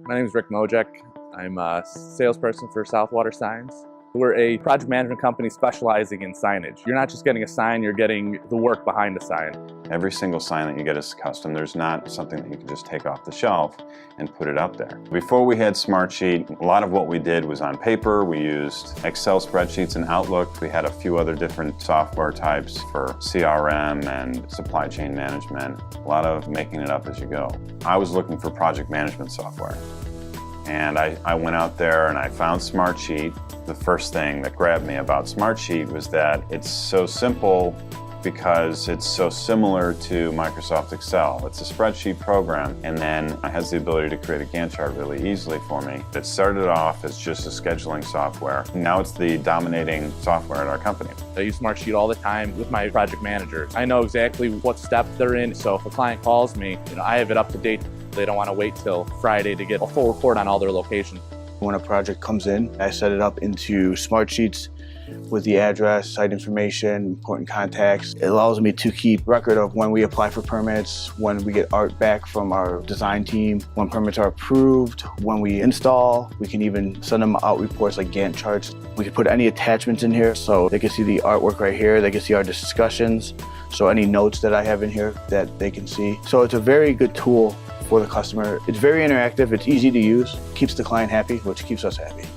My name is Rick Mojek. I'm a salesperson for Southwater Signs. We're a project management company specializing in signage. You're not just getting a sign, you're getting the work behind the sign. Every single sign that you get is custom. There's not something that you can just take off the shelf and put it up there. Before we had Smartsheet, a lot of what we did was on paper. We used Excel spreadsheets and Outlook. We had a few other different software types for CRM and supply chain management. A lot of making it up as you go. I was looking for project management software. And I went out there and I found Smartsheet. The first thing that grabbed me about Smartsheet was that it's so simple because it's so similar to Microsoft Excel. It's a spreadsheet program, and then it has the ability to create a Gantt chart really easily for me. It started off as just a scheduling software. Now it's the dominating software at our company. I use Smartsheet all the time with my project managers. I know exactly what step they're in, so if a client calls me, I have it up to date. They don't want to wait till Friday to get a full report on all their locations. When a project comes in, I set it up into Smartsheets with the address, site information, important contacts. It allows me to keep record of when we apply for permits, when we get art back from our design team, when permits are approved, when we install. We can even send them out reports like Gantt charts. We can put any attachments in here so they can see the artwork right here. They can see our discussions. So any notes that I have in here that they can see. So it's a very good tool for the customer. It's very interactive, it's easy to use, keeps the client happy, which keeps us happy.